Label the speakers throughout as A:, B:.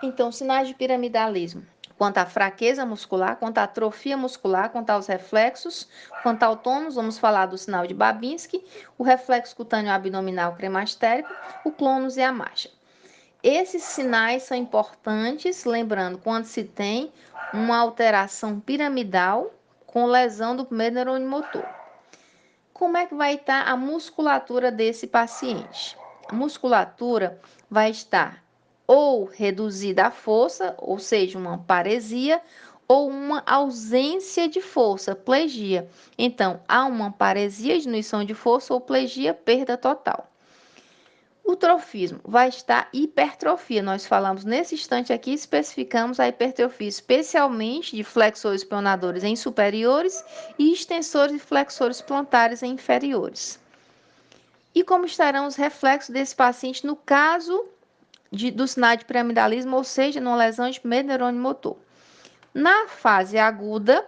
A: Então, sinais de piramidalismo. Quanto à fraqueza muscular, quanto à atrofia muscular, quanto aos reflexos, quanto ao tônus, vamos falar do sinal de Babinski, o reflexo cutâneo abdominal cremastérico, o clônus e a marcha. Esses sinais são importantes, lembrando, quando se tem uma alteração piramidal com lesão do primeiro neurônio motor. Como é que vai estar a musculatura desse paciente? A musculatura vai estar ou reduzida à força, ou seja, uma paresia, ou uma ausência de força, plegia. Então, há uma paresia, diminuição de força, ou plegia, perda total. O trofismo vai estar hipertrofia. Nós falamos nesse instante aqui, especificamos a hipertrofia, especialmente de flexores pronadores em superiores e extensores e flexores plantares em inferiores. E como estarão os reflexos desse paciente no caso do sinal de piramidalismo, ou seja, numa lesão de primeiro neurônio motor? Na fase aguda,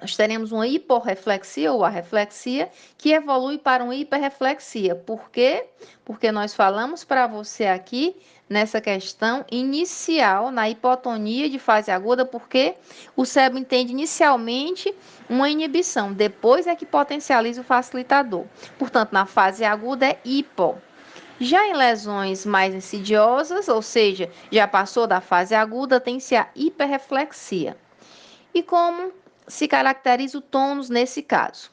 A: nós teremos uma hiporreflexia ou arreflexia que evolui para uma hiperreflexia. Por quê? Porque nós falamos para você aqui nessa questão inicial, na hipotonia de fase aguda, porque o cérebro entende inicialmente uma inibição, depois é que potencializa o facilitador. Portanto, na fase aguda é hipo. Já em lesões mais insidiosas, ou seja, já passou da fase aguda, tem-se a hiperreflexia. E como se caracteriza o tônus nesse caso?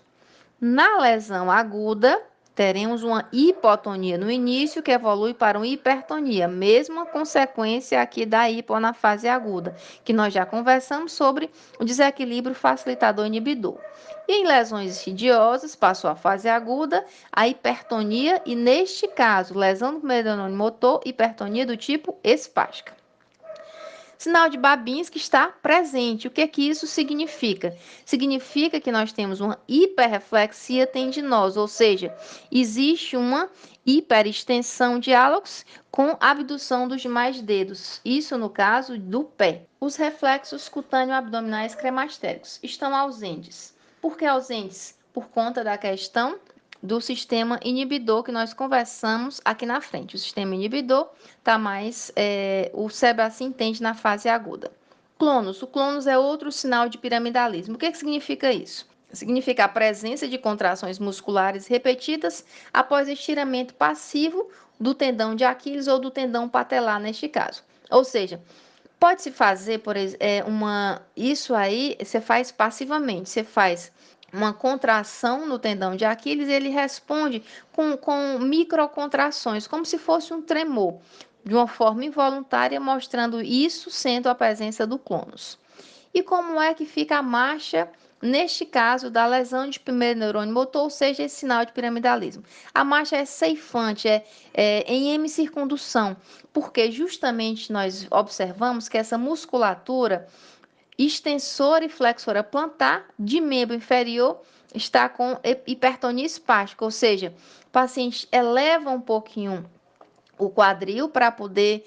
A: Na lesão aguda, teremos uma hipotonia no início que evolui para uma hipertonia, mesma consequência aqui da hipo na fase aguda, que nós já conversamos sobre o desequilíbrio facilitador-inibidor. E em lesões insidiosas, passou a fase aguda, a hipertonia e, neste caso, lesão do primeiro neurônio motor, hipertonia do tipo espástica. Sinal de Babinski está presente. O que isso significa? Significa que nós temos uma hiperreflexia tendinosa, ou seja, existe uma hiperextensão de hálux com abdução dos demais dedos. Isso no caso do pé. Os reflexos cutâneo-abdominais cremastéricos estão ausentes. Por que ausentes? Por conta da questão do sistema inibidor que nós conversamos aqui na frente. O sistema inibidor está mais, o cérebro assim entende na fase aguda. Clônus. O clônus é outro sinal de piramidalismo. O que significa isso? Significa a presença de contrações musculares repetidas após estiramento passivo do tendão de Aquiles ou do tendão patelar, neste caso. Ou seja, pode-se fazer, por exemplo, isso aí você faz passivamente, você faz uma contração no tendão de Aquiles, ele responde com microcontrações, como se fosse um tremor, de uma forma involuntária, mostrando isso sendo a presença do clônus. E como é que fica a marcha neste caso da lesão de primeiro neurônio motor, ou seja, esse sinal de piramidalismo? A marcha é ceifante, em hemicircundução, porque justamente nós observamos que essa musculatura extensora e flexora plantar de membro inferior está com hipertonia espástica, ou seja, o paciente eleva um pouquinho o quadril para poder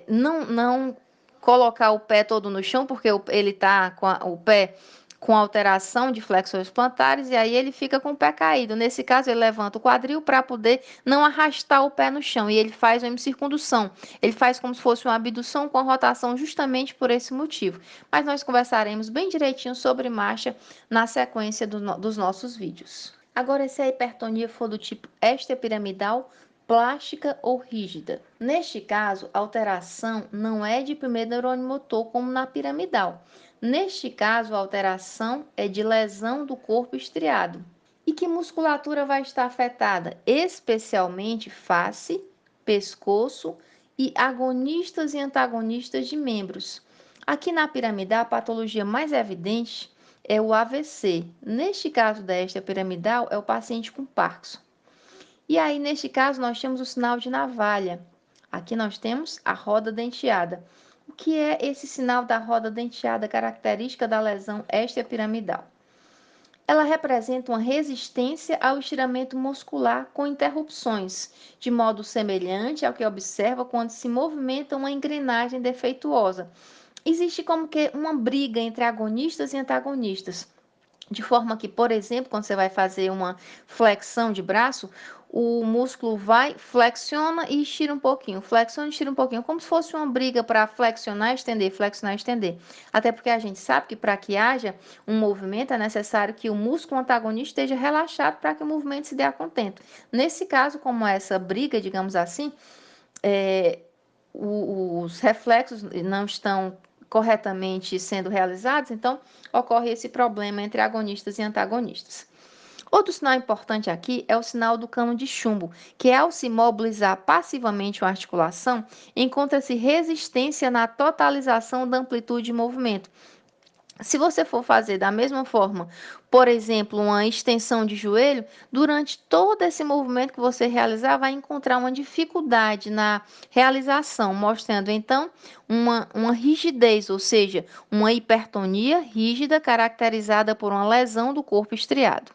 A: não colocar o pé todo no chão, porque ele está com o pé com alteração de flexões plantares e aí ele fica com o pé caído. Nesse caso, ele levanta o quadril para poder não arrastar o pé no chão e ele faz uma hemicircundução. Ele faz como se fosse uma abdução com a rotação justamente por esse motivo. Mas nós conversaremos bem direitinho sobre marcha na sequência dos nossos vídeos. Agora, se a hipertonia for do tipo extrapiramidal, plástica ou rígida. Neste caso, a alteração não é de primeiro neurônio motor como na piramidal. Neste caso, a alteração é de lesão do corpo estriado. E que musculatura vai estar afetada? Especialmente face, pescoço e agonistas e antagonistas de membros. Aqui na piramidal, a patologia mais evidente é o AVC. Neste caso da extrapiramidal, é o paciente com Parkinson. E aí, neste caso, nós temos o sinal de navalha. Aqui nós temos a roda denteada. O que é esse sinal da roda denteada característica da lesão extrapiramidal? Ela representa uma resistência ao estiramento muscular com interrupções, de modo semelhante ao que observa quando se movimenta uma engrenagem defeituosa. Existe como que uma briga entre agonistas e antagonistas. De forma que, por exemplo, quando você vai fazer uma flexão de braço, o músculo vai, flexiona e estira um pouquinho, flexiona e estira um pouquinho, como se fosse uma briga para flexionar e estender, flexionar e estender. Até porque a gente sabe que para que haja um movimento é necessário que o músculo antagonista esteja relaxado para que o movimento se dê a contento. Nesse caso, como essa briga, digamos assim, os reflexos não estão corretamente sendo realizados, então ocorre esse problema entre agonistas e antagonistas. Outro sinal importante aqui é o sinal do cano de chumbo, que ao se mobilizar passivamente uma articulação, encontra-se resistência na totalização da amplitude de movimento. Se você for fazer da mesma forma, por exemplo, uma extensão de joelho, durante todo esse movimento que você realizar, vai encontrar uma dificuldade na realização, mostrando então uma rigidez, ou seja, uma hipertonia rígida caracterizada por uma lesão do corpo estriado.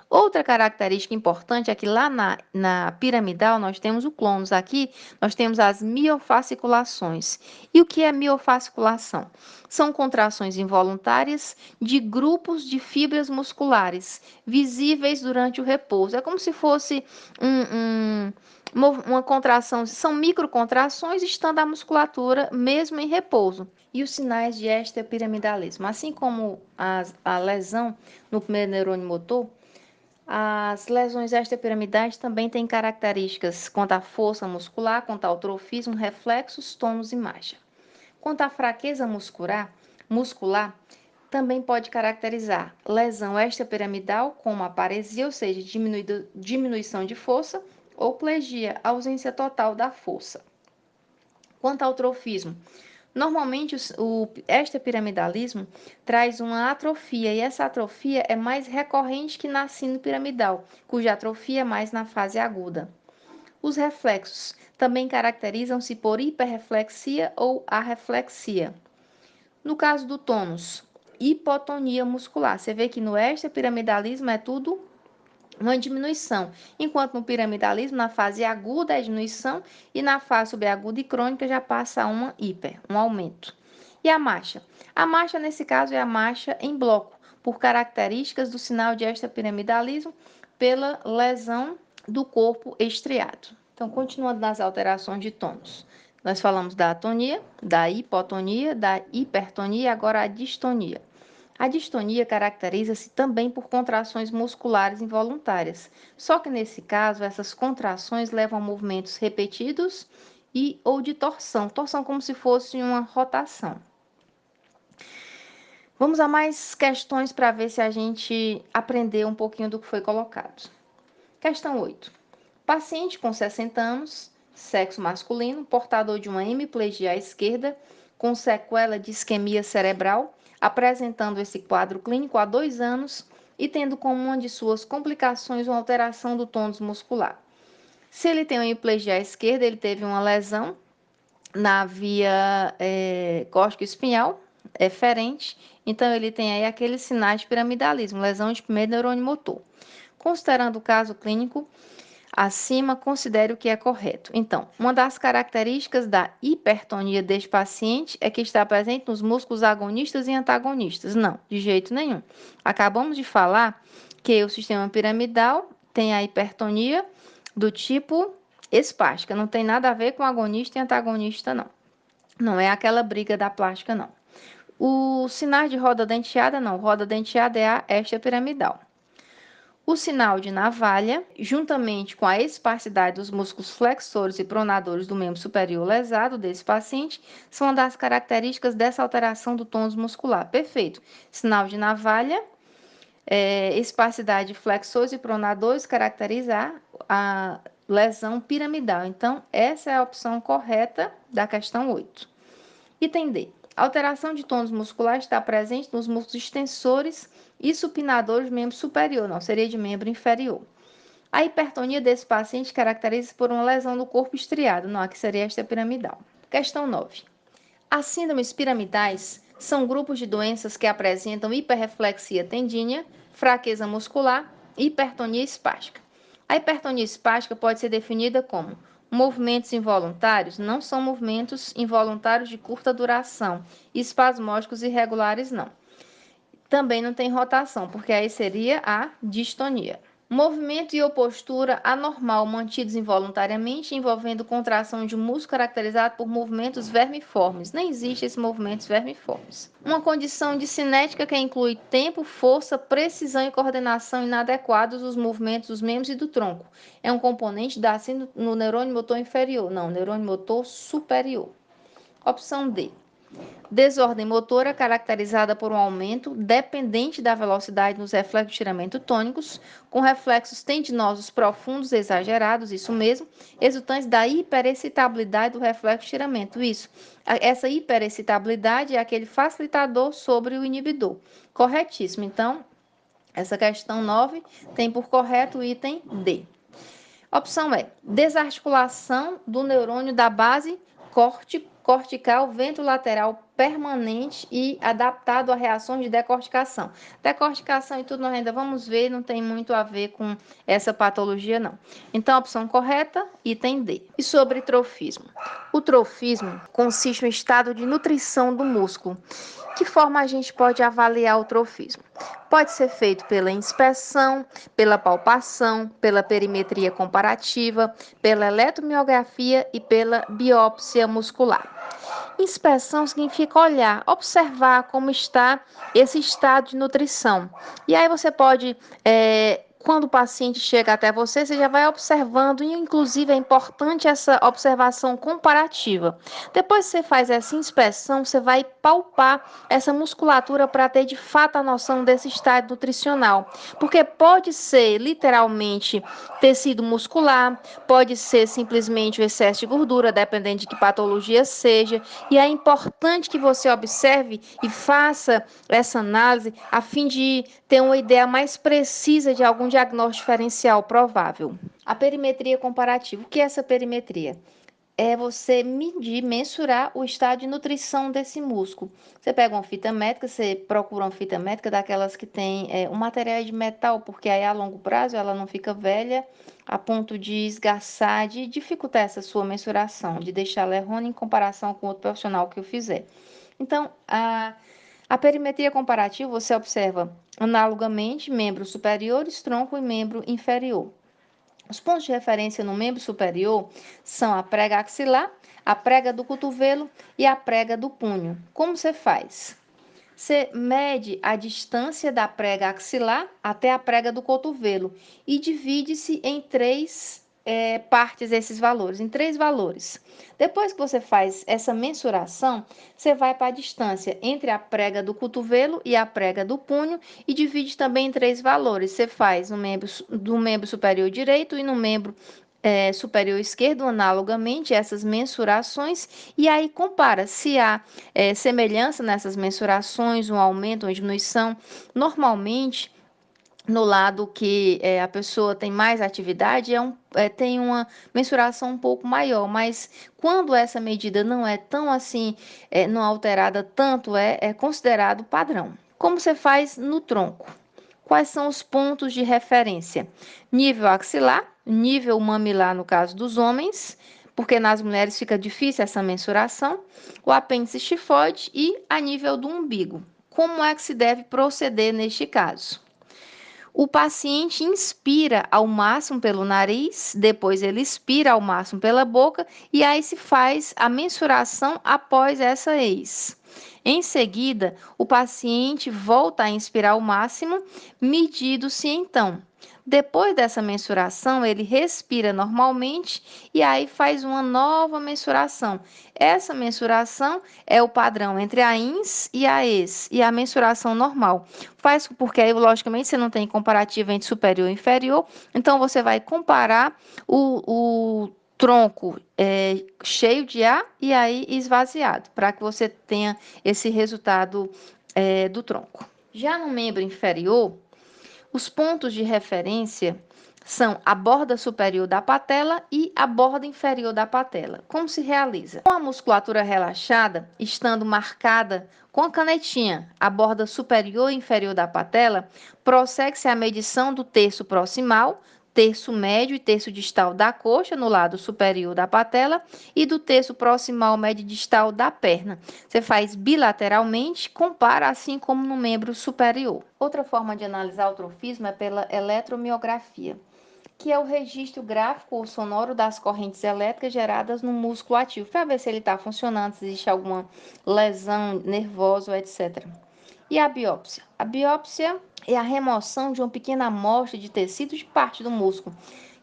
A: Outra característica importante é que lá na piramidal nós temos o clônus, aqui nós temos as miofasciculações. E o que é miofasculação? São contrações involuntárias de grupos de fibras musculares visíveis durante o repouso. É como se fosse uma contração, são microcontrações estando a musculatura mesmo em repouso. E os sinais de extrapiramidalismo, assim como a lesão no primeiro neurônio motor, as lesões extrapiramidais também têm características quanto à força muscular, quanto ao trofismo, reflexos, tônus e marcha. Quanto à fraqueza muscular, também pode caracterizar lesão extrapiramidal, como a paresia, ou seja, diminuição de força, ou plegia, ausência total da força. Quanto ao trofismo, normalmente o extrapiramidalismo traz uma atrofia, e essa atrofia é mais recorrente que na síndrome piramidal, cuja atrofia é mais na fase aguda. Os reflexos também caracterizam-se por hiperreflexia ou arreflexia. No caso do tônus, hipotonia muscular. Você vê que no extrapiramidalismo é tudo uma diminuição, enquanto no piramidalismo, na fase aguda é diminuição e na fase subaguda e crônica já passa uma um aumento. E a marcha? A marcha, nesse caso, é a marcha em bloco, por características do sinal de extrapiramidalismo pela lesão do corpo estriado. Então, continuando nas alterações de tônus. Nós falamos da atonia, da hipotonia, da hipertonia e agora a distonia. A distonia caracteriza-se também por contrações musculares involuntárias, só que nesse caso essas contrações levam a movimentos repetidos e ou de torção, torção como se fosse uma rotação. Vamos a mais questões para ver se a gente aprendeu um pouquinho do que foi colocado. Questão 8. Paciente com 60 anos, sexo masculino, portador de uma hemiplegia à esquerda, com sequela de isquemia cerebral, apresentando esse quadro clínico há 2 anos e tendo como uma de suas complicações uma alteração do tônus muscular. Se ele tem uma hemiplegia à esquerda, ele teve uma lesão na via córtico-espinhal eferente, então ele tem aí aqueles sinais de piramidalismo, lesão de primeiro neurônio motor. Considerando o caso clínico acima, considere o que é correto. Então, uma das características da hipertonia deste paciente é que está presente nos músculos agonistas e antagonistas. Não, de jeito nenhum. Acabamos de falar que o sistema piramidal tem a hipertonia do tipo espástica, não tem nada a ver com agonista e antagonista, não. Não é aquela briga da plástica, não. O sinal de roda denteada, não. Roda denteada é a extrapiramidal. O sinal de navalha, juntamente com a esparsidade dos músculos flexores e pronadores do membro superior lesado desse paciente, são uma das características dessa alteração do tônus muscular. Perfeito. Sinal de navalha, esparsidade de flexores e pronadores caracteriza a lesão piramidal. Então, essa é a opção correta da questão 8. Item D. A alteração de tônus muscular está presente nos músculos extensores e supinadores do membro superior, não, seria de membro inferior. A hipertonia desse paciente caracteriza-se por uma lesão do corpo estriado, não, aqui seria esta piramidal. Questão 9. As síndromes piramidais são grupos de doenças que apresentam hiperreflexia tendínea, fraqueza muscular e hipertonia espástica. A hipertonia espástica pode ser definida como movimentos involuntários, não são movimentos involuntários de curta duração, espasmódicos irregulares não. Também não tem rotação, porque aí seria a distonia. Movimento e ou postura anormal mantidos involuntariamente, envolvendo contração de um músculo caracterizado por movimentos vermiformes. Nem existe esses movimentos vermiformes. Uma condição de cinética que inclui tempo, força, precisão e coordenação inadequados dos movimentos dos membros e do tronco. É um componente da assim no neurônio motor inferior. Não, neurônio motor superior. Opção D. Desordem motora caracterizada por um aumento dependente da velocidade nos reflexos de tiramento tônicos, com reflexos tendinosos profundos exagerados, isso mesmo, resultantes da hiperexcitabilidade do reflexo de tiramento. Isso. Essa hiperexcitabilidade é aquele facilitador sobre o inibidor. Corretíssimo. Então, essa questão 9 tem por correto o item D. Opção E. Desarticulação do neurônio da base cortical ventrolateral permanente e adaptado a reações de decorticação. Decorticação e tudo nós ainda vamos ver, não tem muito a ver com essa patologia, não. Então, a opção correta, item D. E sobre trofismo? O trofismo consiste no estado de nutrição do músculo. Que forma a gente pode avaliar o trofismo? Pode ser feito pela inspeção, pela palpação, pela perimetria comparativa, pela eletromiografia e pela biópsia muscular. Inspeção significa olhar, observar como está esse estado de nutrição. E aí você pode, quando o paciente chega até você, você já vai observando, e inclusive é importante essa observação comparativa. Depois que você faz essa inspeção, você vai palpar essa musculatura para ter de fato a noção desse estado nutricional. Porque pode ser literalmente tecido muscular, pode ser simplesmente o excesso de gordura, dependendo de que patologia seja. E é importante que você observe e faça essa análise a fim de ter uma ideia mais precisa de algum diagnóstico diferencial provável. A perimetria comparativa. O que é essa perimetria? É você medir, mensurar o estado de nutrição desse músculo. Você pega uma fita métrica, você procura uma fita métrica daquelas que tem um material de metal, porque aí a longo prazo ela não fica velha a ponto de esgarçar, de dificultar essa sua mensuração, de deixá-la errônea em comparação com outro profissional que eu fizer. Então, a perimetria comparativa você observa analogamente membros superiores, tronco e membro inferior. Os pontos de referência no membro superior são a prega axilar, a prega do cotovelo e a prega do punho. Como você faz? Você mede a distância da prega axilar até a prega do cotovelo e divide-se em três partes esses valores, em três valores. Depois que você faz essa mensuração, você vai para a distância entre a prega do cotovelo e a prega do punho e divide também em três valores. Você faz no membro superior direito e no membro superior esquerdo, analogamente, essas mensurações, e aí compara se há semelhança nessas mensurações, um aumento, uma diminuição. Normalmente, no lado que a pessoa tem mais atividade, tem uma mensuração um pouco maior, mas quando essa medida não é tão assim, não alterada tanto, é considerado padrão. Como você faz no tronco? Quais são os pontos de referência? Nível axilar, nível mamilar no caso dos homens, porque nas mulheres fica difícil essa mensuração, o apêndice tifoide e a nível do umbigo. Como é que se deve proceder neste caso? O paciente inspira ao máximo pelo nariz, depois ele expira ao máximo pela boca e aí se faz a mensuração após essa ex. Em seguida, o paciente volta a inspirar ao máximo, medido-se então. Depois dessa mensuração, ele respira normalmente e aí faz uma nova mensuração. Essa mensuração é o padrão entre a ins e a ex e a mensuração normal. Faz porque aí, logicamente, você não tem comparativo entre superior e inferior, então você vai comparar o tronco cheio de ar e aí esvaziado, para que você tenha esse resultado do tronco. Já no membro inferior, os pontos de referência são a borda superior da patela e a borda inferior da patela. Como se realiza? Com a musculatura relaxada, estando marcada com a canetinha a borda superior e inferior da patela, prossegue-se a medição do terço proximal, terço médio e terço distal da coxa no lado superior da patela e do terço proximal médio distal da perna. Você faz bilateralmente, compara assim como no membro superior. Outra forma de analisar o trofismo é pela eletromiografia, que é o registro gráfico ou sonoro das correntes elétricas geradas no músculo ativo, para ver se ele está funcionando, se existe alguma lesão nervosa, etc. E a biópsia? A biópsia é a remoção de uma pequena amostra de tecido de parte do músculo,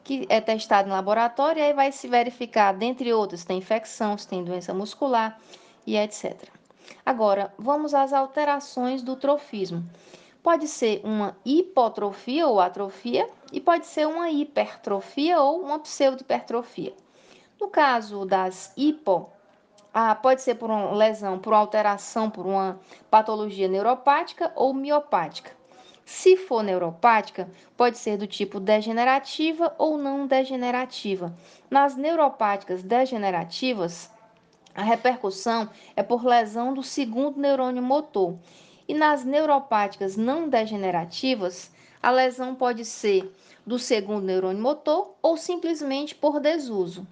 A: que é testado em laboratório e aí vai se verificar, dentre outras, se tem infecção, se tem doença muscular e etc. Agora, vamos às alterações do trofismo. Pode ser uma hipotrofia ou atrofia e pode ser uma hipertrofia ou uma pseudohipertrofia. No caso das pode ser por uma lesão, por uma alteração, por uma patologia neuropática ou miopática. Se for neuropática, pode ser do tipo degenerativa ou não degenerativa. Nas neuropáticas degenerativas, a repercussão é por lesão do segundo neurônio motor. E nas neuropáticas não degenerativas, a lesão pode ser do segundo neurônio motor ou simplesmente por desuso.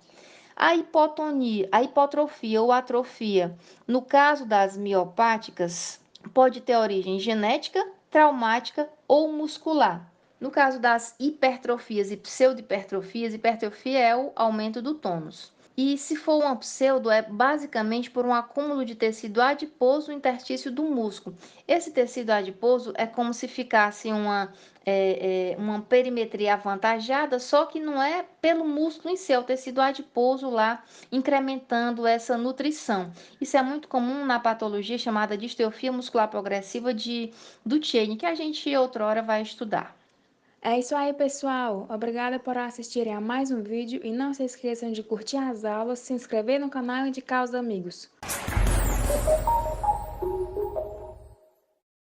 A: A hipotonia, a hipotrofia ou atrofia, no caso das miopáticas, pode ter origem genética, traumática ou muscular. No caso das hipertrofias e pseudohipertrofias, hipertrofia é o aumento do tônus. E se for uma pseudo, é basicamente por um acúmulo de tecido adiposo no interstício do músculo. Esse tecido adiposo é como se ficasse uma perimetria avantajada, só que não é pelo músculo em si, é o tecido adiposo lá incrementando essa nutrição. Isso é muito comum na patologia chamada distrofia muscular progressiva do Cheney, que a gente outrora vai estudar.
B: É isso aí, pessoal. Obrigada por assistirem a mais um vídeo e não se esqueçam de curtir as aulas, se inscrever no canal e indicar aos amigos.